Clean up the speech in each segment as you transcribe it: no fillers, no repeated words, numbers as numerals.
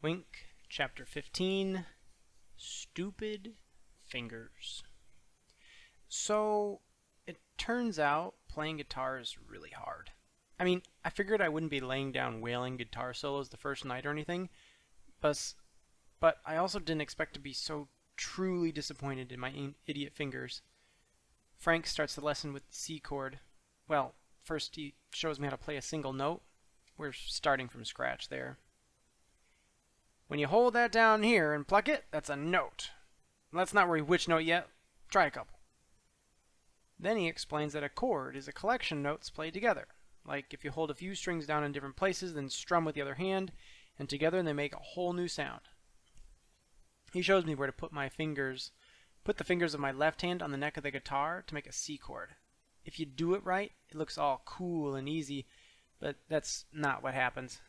Wink, Chapter 15, Stupid Fingers. So, it turns out playing guitar is really hard. I mean, I figured I wouldn't be laying down wailing guitar solos the first night or anything, but I also didn't expect to be so truly disappointed in my idiot fingers. Frank starts the lesson with the C chord. Well, first he shows me how to play a single note. We're starting from scratch there. When you hold that down here and pluck it, that's a note. Let's not worry which note yet. Try a couple. Then he explains that a chord is a collection of notes played together. Like if you hold a few strings down in different places, then strum with the other hand, and together they make a whole new sound. He shows me where to put the fingers of my left hand on the neck of the guitar to make a C chord. If you do it right, it looks all cool and easy, but that's not what happens.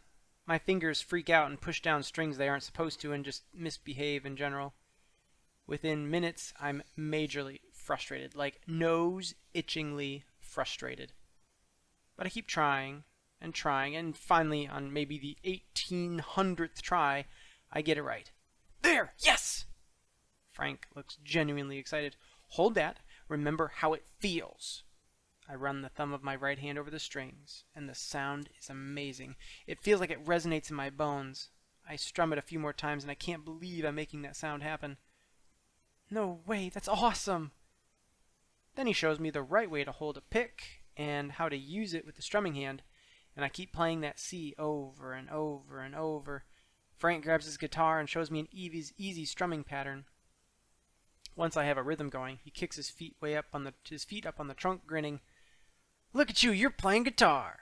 My fingers freak out and push down strings they aren't supposed to and just misbehave in general. Within minutes, I'm majorly frustrated, like nose-itchingly frustrated. But I keep trying, and finally, on maybe the 1800th try, I get it right. There! Yes! Frank looks genuinely excited. Hold that. Remember how it feels. I run the thumb of my right hand over the strings, and the sound is amazing. It feels like it resonates in my bones. I strum it a few more times, and I can't believe I'm making that sound happen. No way, that's awesome! Then he shows me the right way to hold a pick, and how to use it with the strumming hand, and I keep playing that C over and over and over. Frank grabs his guitar and shows me an easy strumming pattern. Once I have a rhythm going, he kicks his feet up on the trunk, grinning. Look at you, you're playing guitar!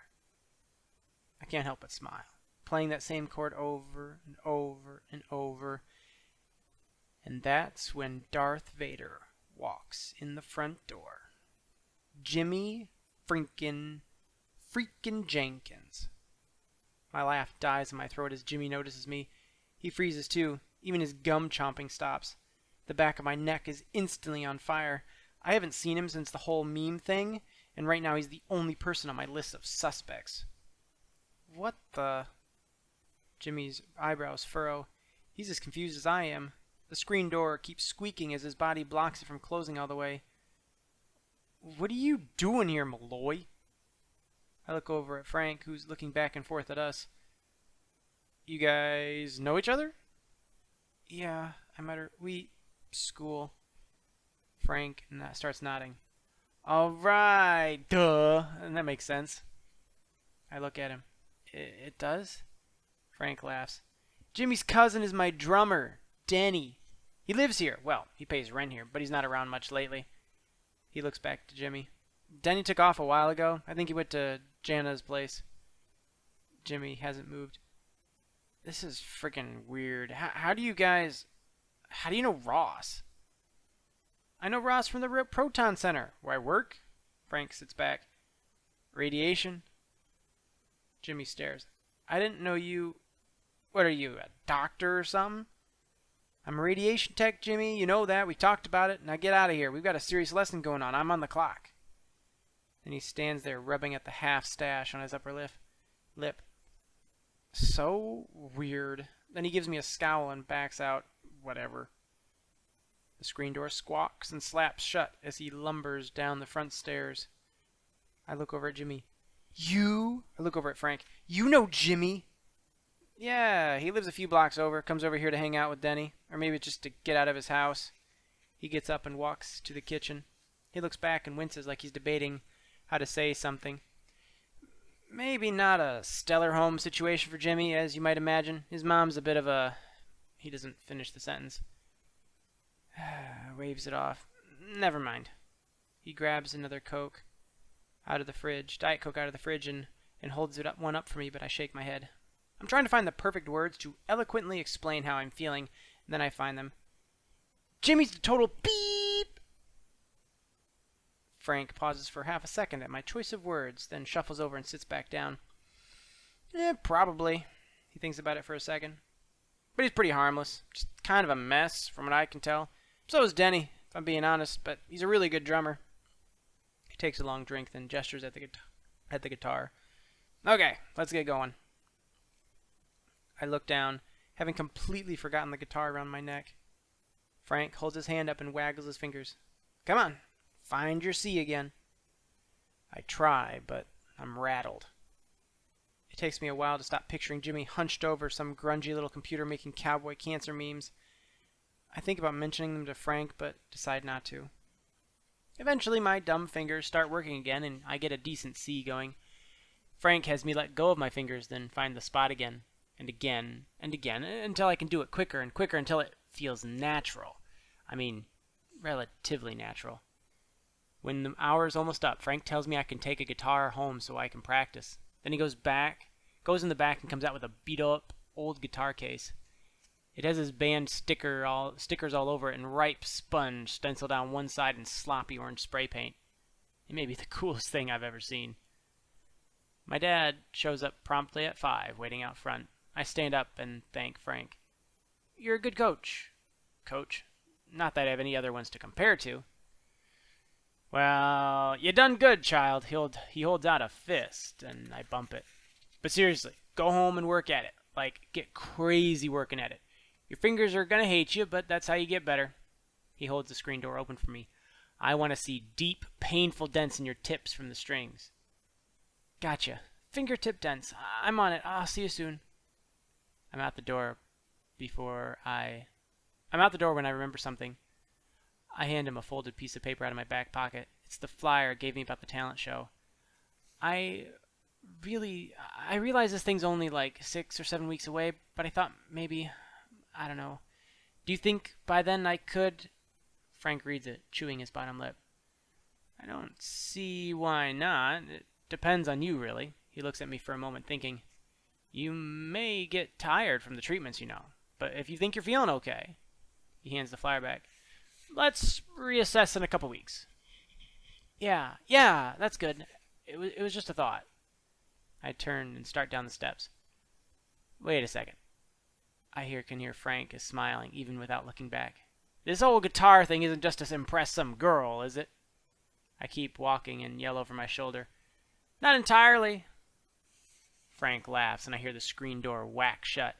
I can't help but smile, playing that same chord over and over and over. And that's when Darth Vader walks in the front door. Jimmy freaking Jenkins. My laugh dies in my throat as Jimmy notices me. He freezes too. Even his gum chomping stops. The back of my neck is instantly on fire. I haven't seen him since the whole meme thing, and right now he's the only person on my list of suspects. What the? Jimmy's eyebrows furrow. He's as confused as I am. The screen door keeps squeaking as his body blocks it from closing all the way. What are you doing here, Malloy? I look over at Frank, who's looking back and forth at us. You guys know each other? Yeah, I mutter. School. Frank starts nodding. All right, duh. And that makes sense. I look at him. It does? Frank laughs. Jimmy's cousin is my drummer, Denny. He lives here. Well, he pays rent here, but he's not around much lately. He looks back to Jimmy. Denny took off a while ago. I think he went to Jana's place. Jimmy hasn't moved. This is freaking weird. How do you know Ross? I know Ross from the Proton Center, where I work. Frank sits back. Radiation? Jimmy stares. I didn't know you... What are you, a doctor or something? I'm a radiation tech, Jimmy. You know that. We talked about it. Now get out of here. We've got a serious lesson going on. I'm on the clock. And he stands there, rubbing at the half-stash on his upper lip. So weird. Then he gives me a scowl and backs out. Whatever. The screen door squawks and slaps shut as he lumbers down the front stairs. I look over at Jimmy. I look over at Frank. You know Jimmy? Yeah, he lives a few blocks over. Comes over here to hang out with Denny. Or maybe just to get out of his house. He gets up and walks to the kitchen. He looks back and winces like he's debating how to say something. Maybe not a stellar home situation for Jimmy, as you might imagine. His mom's a bit of a... He doesn't finish the sentence. Waves it off. Never mind. He grabs another Coke out of the fridge, Diet Coke out of the fridge, and holds one up for me, but I shake my head. I'm trying to find the perfect words to eloquently explain how I'm feeling, and then I find them. Jimmy's the total beep! Frank pauses for half a second at my choice of words, then shuffles over and sits back down. Probably. He thinks about it for a second. But he's pretty harmless. Just kind of a mess, from what I can tell. So is Denny, if I'm being honest, but he's a really good drummer. He takes a long drink, then gestures at the guitar. Okay, let's get going. I look down having completely forgotten the guitar around my neck. Frank holds his hand up and waggles his fingers. Come on, find your C again. I try, but I'm rattled. It takes me a while to stop picturing Jimmy hunched over some grungy little computer making cowboy cancer memes. I think about mentioning them to Frank, but decide not to. Eventually, my dumb fingers start working again, and I get a decent C going. Frank has me let go of my fingers, then find the spot again, and again, and again, until I can do it quicker and quicker until it feels natural. I mean, relatively natural. When the hour is almost up, Frank tells me I can take a guitar home so I can practice. Then he goes in the back and comes out with a beat-up old guitar case. It has his band stickers all over it and ripe sponge stenciled down one side in sloppy orange spray paint. It may be the coolest thing I've ever seen. My dad shows up promptly at 5, waiting out front. I stand up and thank Frank. You're a good coach. Coach? Not that I have any other ones to compare to. Well, you done good, child. He holds out a fist, and I bump it. But seriously, go home and work at it. Like, get crazy working at it. Your fingers are gonna hate you, but that's how you get better. He holds the screen door open for me. I want to see deep, painful dents in your tips from the strings. Gotcha. Fingertip dents. I'm on it. I'll see you soon. I'm out the door when I remember something. I hand him a folded piece of paper out of my back pocket. It's the flyer it gave me about the talent show. I realize this thing's only like 6 or 7 weeks away, but I thought maybe, I don't know. Do you think by then I could? Frank reads it, chewing his bottom lip. I don't see why not. It depends on you, really. He looks at me for a moment, thinking. You may get tired from the treatments, you know. But if you think you're feeling okay. He hands the flyer back. Let's reassess in a couple weeks. Yeah, that's good. It was just a thought. I turn and start down the steps. Wait a second. I can hear Frank is smiling, even without looking back. This whole guitar thing isn't just to impress some girl, is it? I keep walking and yell over my shoulder. Not entirely. Frank laughs, and I hear the screen door whack shut.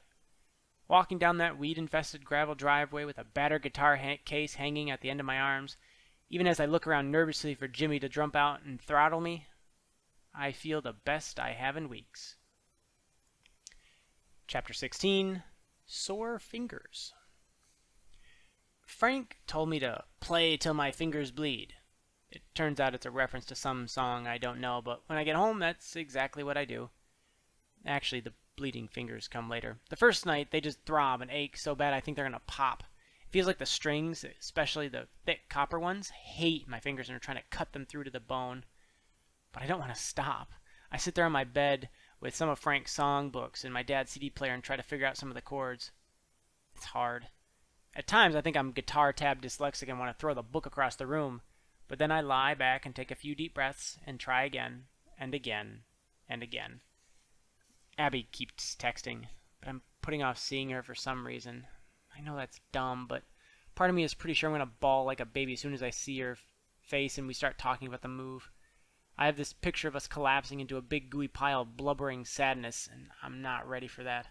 Walking down that weed-infested gravel driveway with a battered guitar case hanging at the end of my arms, even as I look around nervously for Jimmy to jump out and throttle me, I feel the best I have in weeks. Chapter 16, Sore Fingers. Frank told me to play till my fingers bleed. It turns out it's a reference to some song I don't know, but when I get home, that's exactly what I do. Actually, the bleeding fingers come later. The first night, they just throb and ache so bad I think they're going to pop. It feels like the strings, especially the thick copper ones, hate my fingers and are trying to cut them through to the bone. But I don't want to stop. I sit there on my bed with some of Frank's songbooks and my dad's CD player and try to figure out some of the chords. It's hard. At times, I think I'm guitar tab dyslexic and want to throw the book across the room. But then I lie back and take a few deep breaths and try again and again and again. Abby keeps texting, but I'm putting off seeing her for some reason. I know that's dumb, but part of me is pretty sure I'm going to bawl like a baby as soon as I see her face and we start talking about the move. I have this picture of us collapsing into a big gooey pile of blubbering sadness, and I'm not ready for that.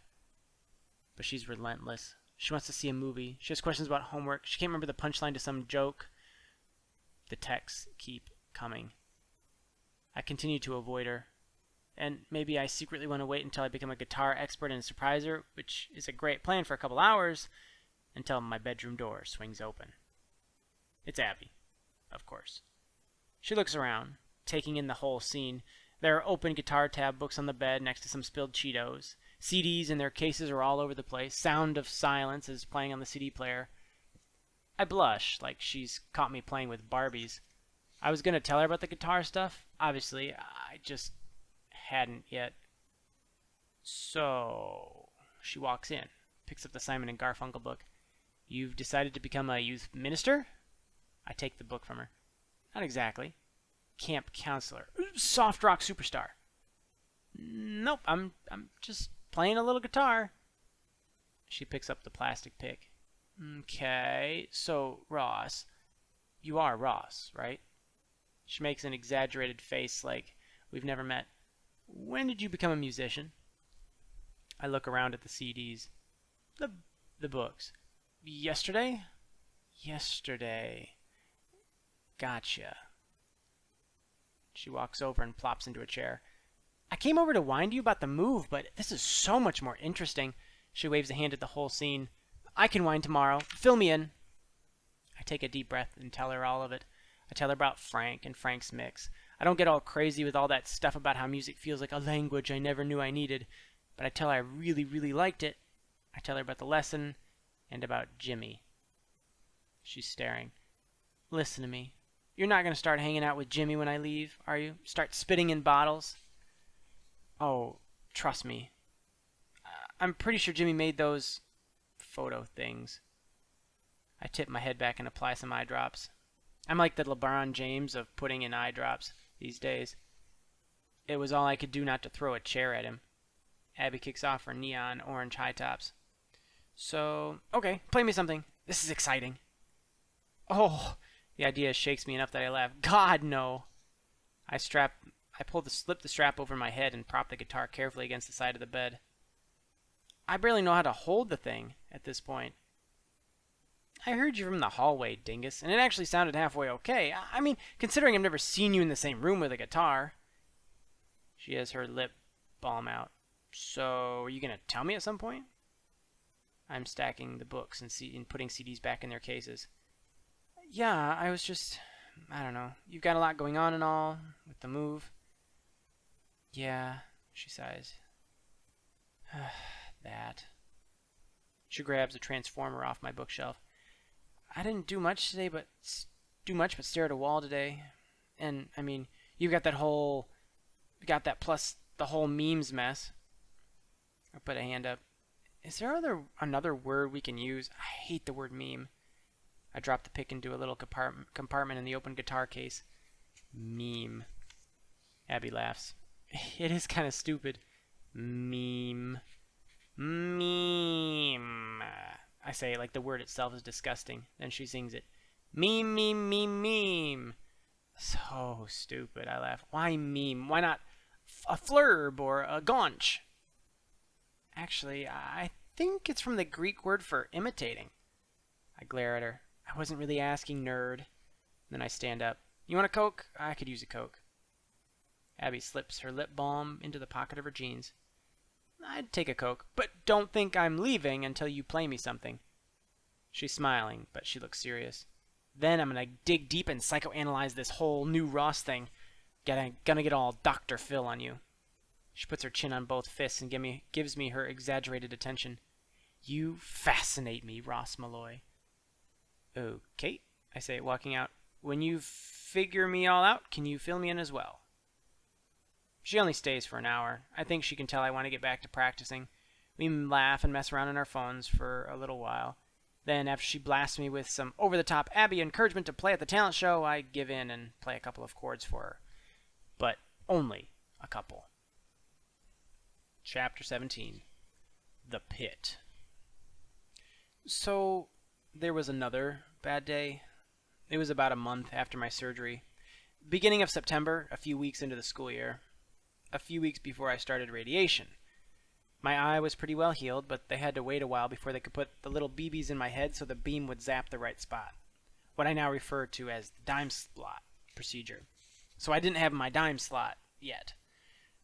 But she's relentless. She wants to see a movie. She has questions about homework. She can't remember the punchline to some joke. The texts keep coming. I continue to avoid her. And maybe I secretly want to wait until I become a guitar expert and surprise her, which is a great plan for a couple hours, until my bedroom door swings open. It's Abby, of course. She looks around, taking in the whole scene. There are open guitar tab books on the bed next to some spilled Cheetos. CDs in their cases are all over the place. Sound of Silence is playing on the CD player. I blush, like she's caught me playing with Barbies. I was going to tell her about the guitar stuff. Obviously, I just hadn't yet. So, she walks in, picks up the Simon & Garfunkel book. You've decided to become a youth minister? I take the book from her. Not exactly. Camp counselor. Soft rock superstar. Nope, I'm just playing a little guitar. She picks up the plastic pick. Okay, so Ross. You are Ross, right? She makes an exaggerated face like we've never met. When did you become a musician? I look around at the CDs. The the books. Yesterday? Yesterday. Gotcha. She walks over and plops into a chair. I came over to whine to you about the move, but this is so much more interesting. She waves a hand at the whole scene. I can whine tomorrow. Fill me in. I take a deep breath and tell her all of it. I tell her about Frank and Frank's mix. I don't get all crazy with all that stuff about how music feels like a language I never knew I needed, but I tell her I really, really liked it. I tell her about the lesson and about Jimmy. She's staring. Listen to me. You're not going to start hanging out with Jimmy when I leave, are you? Start spitting in bottles? Oh, trust me. I'm pretty sure Jimmy made those photo things. I tip my head back and apply some eye drops. I'm like the LeBron James of putting in eye drops these days. It was all I could do not to throw a chair at him. Abby kicks off her neon orange high tops. So, okay, play me something. This is exciting. Oh, the idea shakes me enough that I laugh. God, no. I slip the strap over my head and prop the guitar carefully against the side of the bed. I barely know how to hold the thing at this point. I heard you from the hallway, dingus, and it actually sounded halfway okay. I mean, considering I've never seen you in the same room with a guitar. She has her lip balm out. So, are you going to tell me at some point? I'm stacking the books and putting CDs back in their cases. Yeah, I was just... I don't know. You've got a lot going on and all, with the move. Yeah, she sighs. That. She grabs a transformer off my bookshelf. I didn't do much today, but stare at a wall today. And, I mean, you've got that plus the whole memes mess. I put a hand up. Is there another word we can use? I hate the word meme. I drop the pick into a little compartment in the open guitar case. Meme. Abby laughs. It is kind of stupid. Meme. Meme. I say like the word itself is disgusting. Then she sings it. Meme, meme, meme, meme. So stupid, I laugh. Why meme? Why not a flurb or a gaunch? Actually, I think it's from the Greek word for imitating. I glare at her. I wasn't really asking, nerd. Then I stand up. You want a Coke? I could use a Coke. Abby slips her lip balm into the pocket of her jeans. I'd take a Coke, but don't think I'm leaving until you play me something. She's smiling, but she looks serious. Then I'm gonna dig deep and psychoanalyze this whole new Ross thing. Gonna get all Dr. Phil on you. She puts her chin on both fists and gives me her exaggerated attention. You fascinate me, Ross Malloy. Okay, I say, walking out. When you figure me all out, can you fill me in as well? She only stays for an hour. I think she can tell I want to get back to practicing. We laugh and mess around on our phones for a little while. Then, after she blasts me with some over-the-top Abby encouragement to play at the talent show, I give in and play a couple of chords for her. But only a couple. Chapter 17. The Pit. So, there was another bad day. It was about a month after my surgery. Beginning of September, a few weeks into the school year. A few weeks before I started radiation. My eye was pretty well healed, but they had to wait a while before they could put the little BBs in my head so the beam would zap the right spot. What I now refer to as the dime slot procedure. So I didn't have my dime slot yet.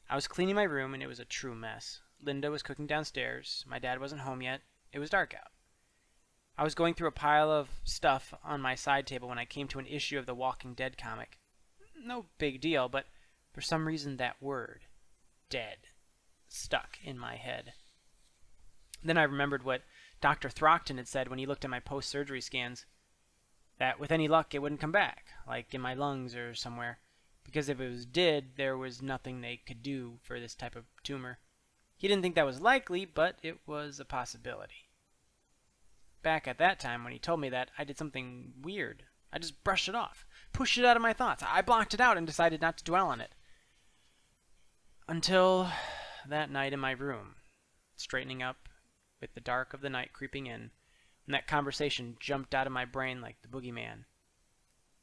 I was cleaning my room and it was a true mess. Linda was cooking downstairs. My dad wasn't home yet. It was dark out. I was going through a pile of stuff on my side table when I came to an issue of the Walking Dead comic. No big deal, but for some reason that word, dead, stuck in my head. Then I remembered what Dr. Throckton had said when he looked at my post-surgery scans, that with any luck it wouldn't come back, like in my lungs or somewhere, because if it did, there was nothing they could do for this type of tumor. He didn't think that was likely, but it was a possibility. Back at that time, when he told me that, I did something weird. I just brushed it off, pushed it out of my thoughts. I blocked it out and decided not to dwell on it. Until that night in my room, straightening up, with the dark of the night creeping in, when that conversation jumped out of my brain like the boogeyman.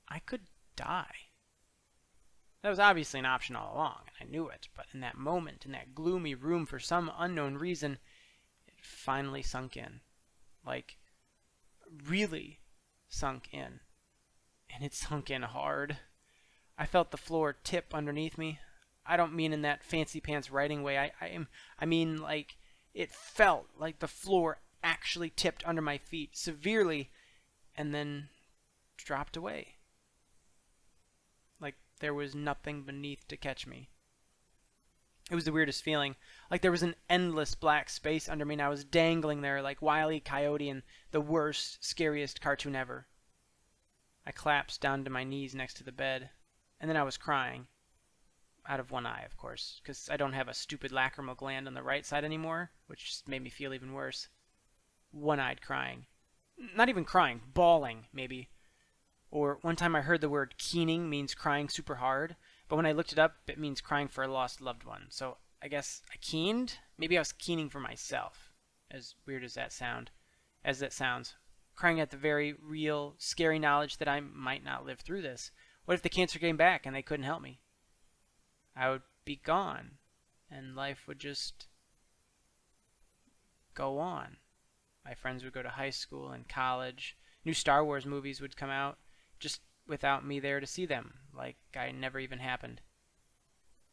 I could die. That was obviously an option all along, and I knew it, but in that moment, in that gloomy room, for some unknown reason, it finally sunk in. Like, really sunk in. And it sunk in hard. I felt the floor tip underneath me. I don't mean in that fancy pants writing way. I mean like it felt like the floor actually tipped under my feet severely and then dropped away. Like there was nothing beneath to catch me. It was the weirdest feeling. Like there was an endless black space under me and I was dangling there like Wile E. Coyote in the worst, scariest cartoon ever. I collapsed down to my knees next to the bed, and then I was crying. Out of one eye, of course, because I don't have a stupid lacrimal gland on the right side anymore, which just made me feel even worse. One-eyed crying. Not even crying, bawling, maybe. Or one time I heard the word keening means crying super hard, but when I looked it up, it means crying for a lost loved one. So I guess I keened? Maybe I was keening for myself, as weird as that sounds. Crying at the very real, scary knowledge that I might not live through this. What if the cancer came back and they couldn't help me? I would be gone, and life would just go on. My friends would go to high school and college. New Star Wars movies would come out, just without me there to see them, like I never even happened.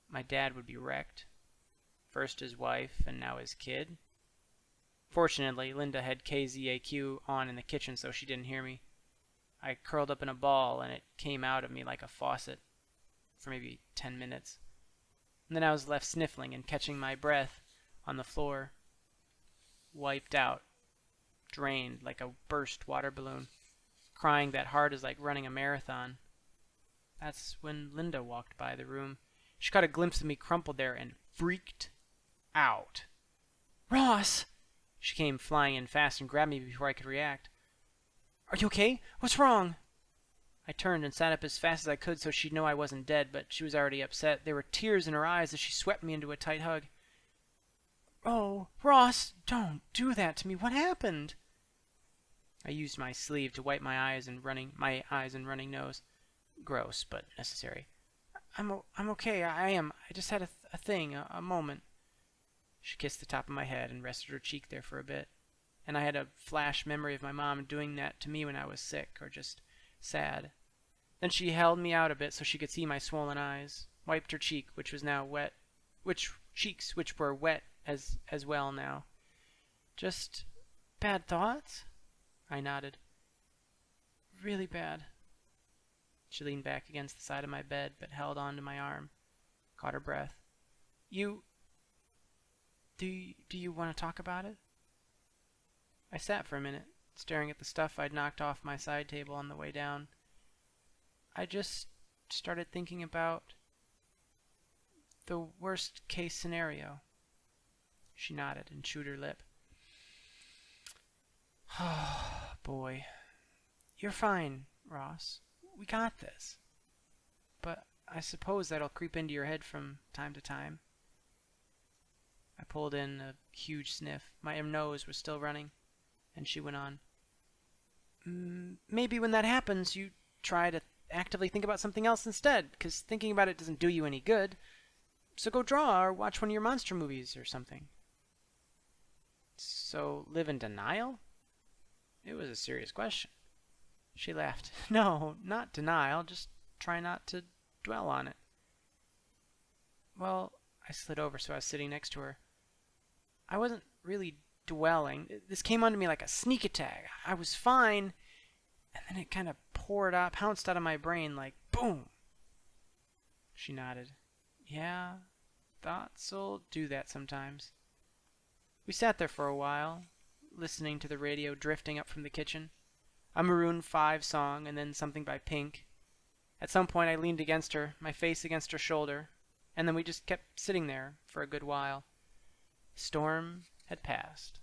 My dad would be wrecked. First his wife, and now his kid. Fortunately, Linda had KZAQ on in the kitchen so she didn't hear me. I curled up in a ball and it came out of me like a faucet for maybe 10 minutes. And then I was left sniffling and catching my breath on the floor. Wiped out. Drained like a burst water balloon. Crying that hard is like running a marathon. That's when Linda walked by the room. She caught a glimpse of me crumpled there and freaked out. "Ross!" She came flying in fast and grabbed me before I could react. "Are you okay? What's wrong?" I turned and sat up as fast as I could so she'd know I wasn't dead, but she was already upset. There were tears in her eyes as she swept me into a tight hug. "Oh, Ross, don't do that to me. What happened?" I used my sleeve to wipe my eyes and running nose. Gross, but necessary. I'm okay. I am. I just had a thing, a moment." She kissed the top of my head and rested her cheek there for a bit. And I had a flash memory of my mom doing that to me when I was sick or just sad. Then she held me out a bit so she could see my swollen eyes, wiped her cheek, which was now wet, which were wet as well now. "Just bad thoughts?" I nodded. "Really bad." She leaned back against the side of my bed but held on to my arm, caught her breath. Do you want to talk about it?" I sat for a minute, staring at the stuff I'd knocked off my side table on the way down. I just started thinking about the worst case scenario. She nodded and chewed her lip. "Oh, boy. You're fine, Ross. We got this. But I suppose that'll creep into your head from time to time." I pulled in a huge sniff. My nose was still running, and she went on. "Maybe when that happens, you try to actively think about something else instead, because thinking about it doesn't do you any good. So go draw or watch one of your monster movies or something." "So live in denial?" It was a serious question. She laughed. "No, not denial. Just try not to dwell on it." Well, I slid over so I was sitting next to her. I wasn't really dwelling. This came onto me like a sneak attack. I was fine, and then it kind of pounced out of my brain like boom. She nodded. "Yeah, thoughts'll do that sometimes." We sat there for a while, listening to the radio drifting up from the kitchen. A Maroon 5 song and then something by Pink. At some point I leaned against her, my face against her shoulder, and then we just kept sitting there for a good while. The storm had passed.